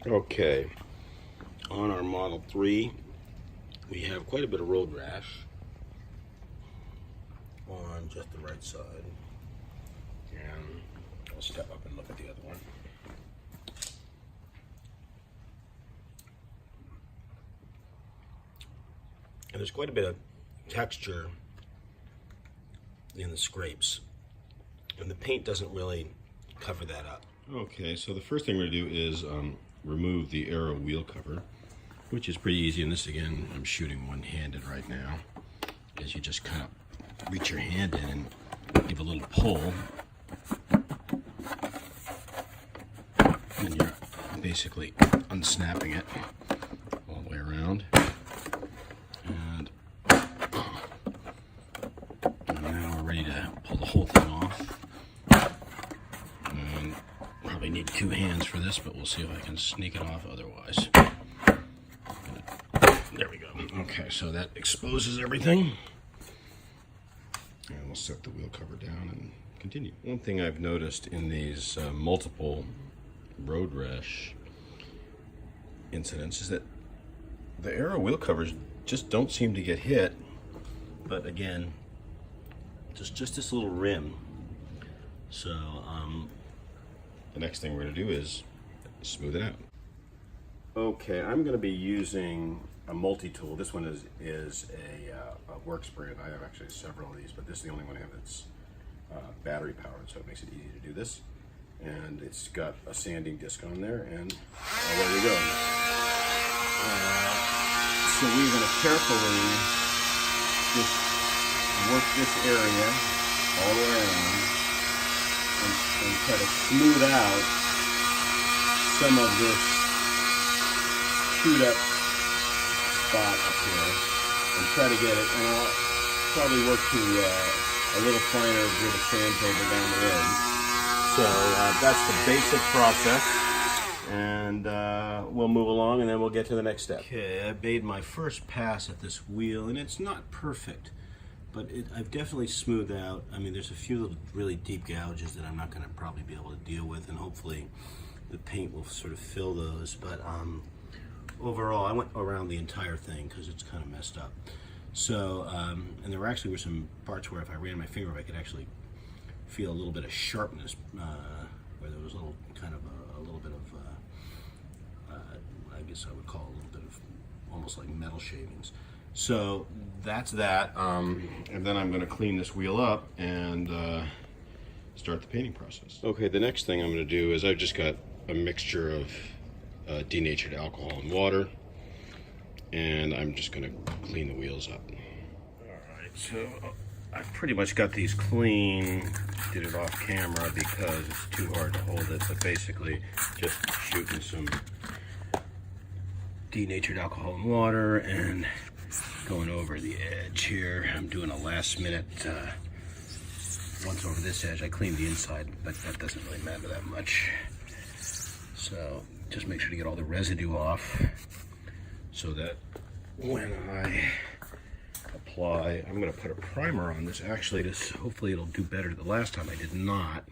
Okay, on our Model 3, we have quite a bit of road rash on just the right side. And I'll step up and look at the other one. And there's quite a bit of texture in the scrapes, and the paint doesn't really cover that up. Okay, so the first thing we're going to do is remove the Aero wheel cover, which is pretty easy. And this, again, I'm shooting one-handed right now, is you just kind of reach your hand in and give a little pull, and you're basically unsnapping it all the way around. And now we're ready to pull the whole thing off. And probably need two hands for this, but we'll see if I can sneak it off otherwise. There we go. Okay, so that exposes everything. And we'll set the wheel cover down and continue. One thing I've noticed in these multiple road rash incidents is that the Aero wheel covers just don't seem to get hit. But again, just this little rim. So the next thing we're going to do is smooth it out. Okay, I'm going to be using a multi-tool. This one is a works brand. I have actually several of these, but this is the only one I have that's battery powered, so it makes it easy to do this. And it's got a sanding disc on there, and there we go. So we're going to carefully just work this area all the way around and try to smooth out some of this chewed up spot up here and try to get it, and I'll probably work to a little finer grit of sandpaper down the edge. So that's the basic process, and we'll move along and then we'll get to the next step. Okay, I made my first pass at this wheel, and it's not perfect, but I've definitely smoothed out. I mean, there's a few little really deep gouges that I'm not going to probably be able to deal with, and hopefully the paint will sort of fill those. But overall, I went around the entire thing because it's kind of messed up. So, and there were some parts where if I ran my finger, I could actually feel a little bit of sharpness, where there was a little kind of a little bit of, I guess I would call a little bit of almost like metal shavings. So that's that, and then I'm going to clean this wheel up and start the painting process. Okay, the next thing I'm going to do is I've just got a mixture of denatured alcohol and water, and I'm just going to clean the wheels up. Alright, so I've pretty much got these clean. Did it off camera because it's too hard to hold it, but basically just shooting some denatured alcohol and water and going over the edge here. I'm doing a last minute, once over this edge. I cleaned the inside, but that doesn't really matter that much. So just make sure to get all the residue off so that when I apply, I'm going to put a primer on this. Actually, this hopefully it'll do better. The last time I did not.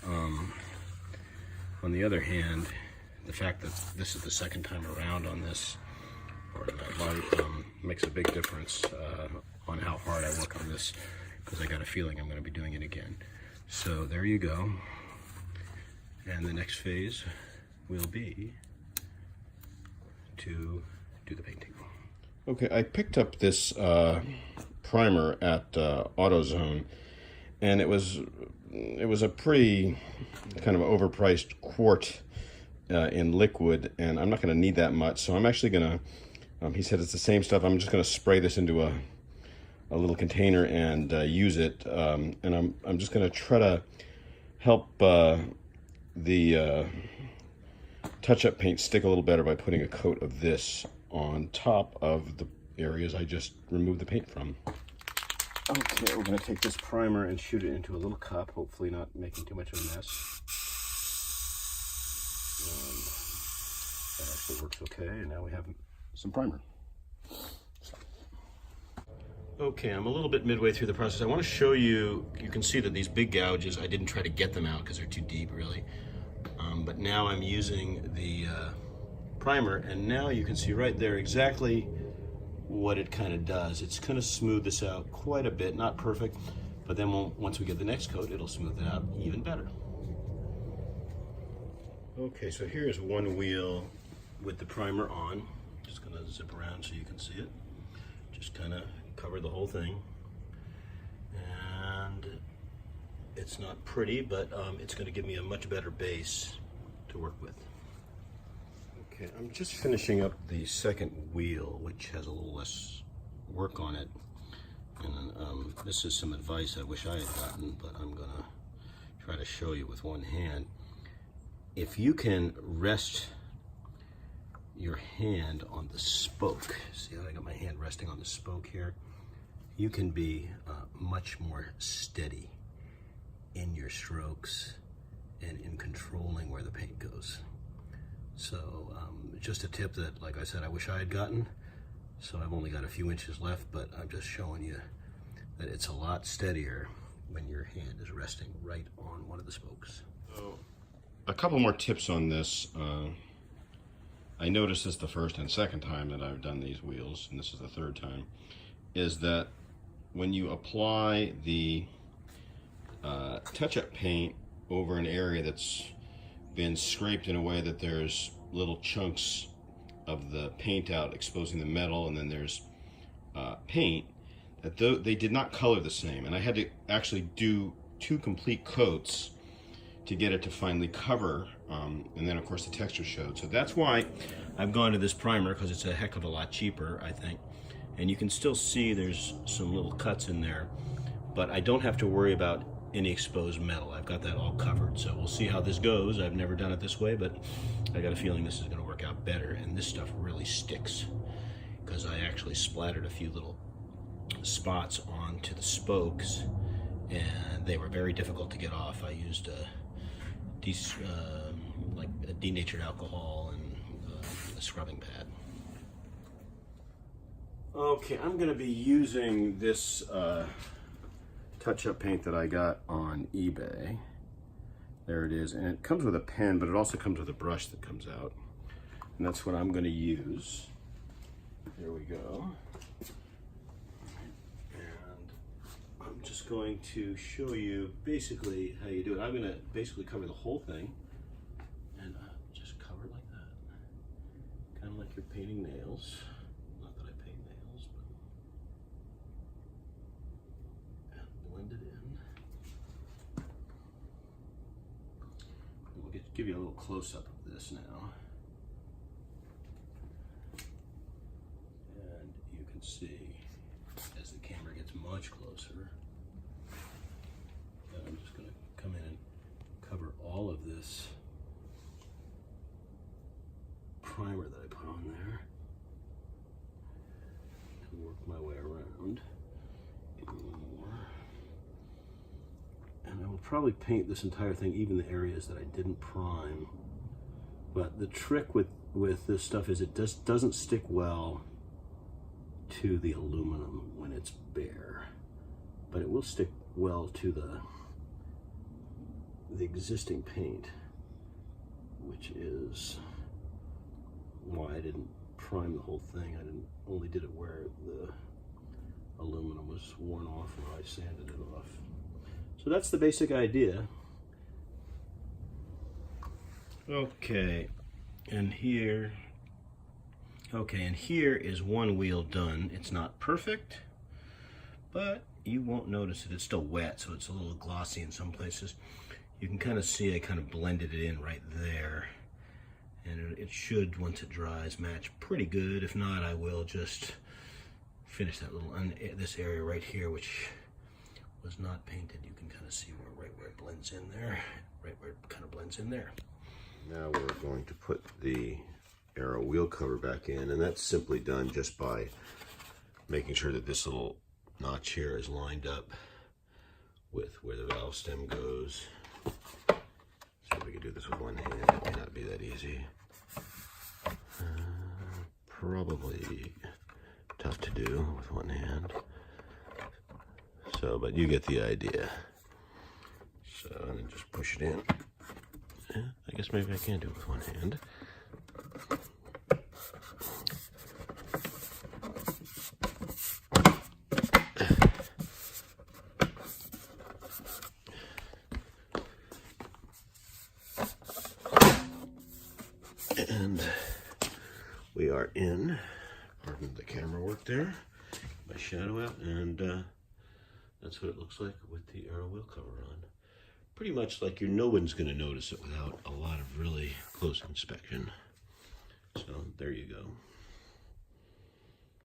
On the other hand, the fact that this is the second time around on this part of my life makes a big difference on how hard I work on this, because I got a feeling I'm going to be doing it again. So there you go. And the next phase will be to do the painting. Okay, I picked up this primer at AutoZone, and it was a pretty kind of overpriced quart in liquid, and I'm not going to need that much, so I'm actually going to, he said it's the same stuff, I'm just going to spray this into a little container and use it, and I'm just going to try to help the touch-up paint stick a little better by putting a coat of this on top of the areas I just removed the paint from. Okay, we're going to take this primer and shoot it into a little cup, hopefully not making too much of a mess. And that actually works okay, and now we have some primer. Okay, I'm a little bit midway through the process. I want to show you, you can see that these big gouges, I didn't try to get them out because they're too deep, really. but now I'm using the primer, and now you can see right there exactly what it kind of does. It's going to smooth this out quite a bit, not perfect, but then once we get the next coat, it'll smooth it out even better. Okay, so here's one wheel with the primer on. Just going to zip around so you can see it. Just kind of cover the whole thing. And it's not pretty, but it's going to give me a much better base to work with. Okay, I'm just finishing up the second wheel, which has a little less work on it. And this is some advice I wish I had gotten, but I'm going to try to show you with one hand. If you can rest your hand on the spoke, see how I got my hand resting on the spoke here? You can be much more steady in your strokes and in controlling where the paint goes. So just a tip that, like I said, I wish I had gotten. So I've only got a few inches left, but I'm just showing you that it's a lot steadier when your hand is resting right on one of the spokes. So, a couple more tips on this. I noticed this the first and second time that I've done these wheels, and this is the third time, is that when you apply the touch-up paint over an area that's been scraped in a way that there's little chunks of the paint out exposing the metal, and then there's paint, that they did not color the same, and I had to actually do 2 complete coats to get it to finally cover, and then of course the texture showed. So that's why I've gone to this primer, because it's a heck of a lot cheaper, I think. And you can still see there's some little cuts in there, but I don't have to worry about any exposed metal. I've got that all covered. So we'll see how this goes. I've never done it this way, but I got a feeling this is going to work out better. And this stuff really sticks, because I actually splattered a few little spots onto the spokes, and they were very difficult to get off. I used like a denatured alcohol and a scrubbing pad. Okay, I'm going to be using this touch-up paint that I got on eBay. There it is, and it comes with a pen, but it also comes with a brush that comes out, and that's what I'm going to use. Here we go. And I'm just going to show you basically how you do it. I'm going to basically cover the whole thing, and just cover it like that, kind of like you're painting nails. Not that I paint nails, but blend it in. We'll give you a little close-up of this now. And you can see, as the camera gets much closer, that I'm just going to come in and cover all of this primer that I put on there. And work my way around. Get a little more. And I will probably paint this entire thing, even the areas that I didn't prime. But the trick with this stuff is it doesn't stick well to the aluminum when it's bare, but it will stick well to the existing paint, which is why I didn't prime the whole thing. I only did it where the aluminum was worn off, where I sanded it off. So that's the basic idea. Okay, and here is one wheel done. It's not perfect, but you won't notice it. It's still wet, so it's a little glossy in some places. You can kind of see I kind of blended it in right there, and it should, once it dries, match pretty good. If not, I will just finish that little this area right here, which was not painted. You can kind of see right where it blends in there, right where it kind of blends in there. Now we're going to put the Aero wheel cover back in, and that's simply done just by making sure that this little notch here is lined up with where the valve stem goes. See if we can do this with one hand. It may not be that easy. Probably tough to do with one hand. So, but you get the idea. So, and then just push it in, Yeah, I guess maybe I can do it with one hand. And we are in, pardon the camera work there, my shadow out, and that's what it looks like with the aero wheel cover on. Pretty much like no one's going to notice it without a lot of really close inspection. So there you go.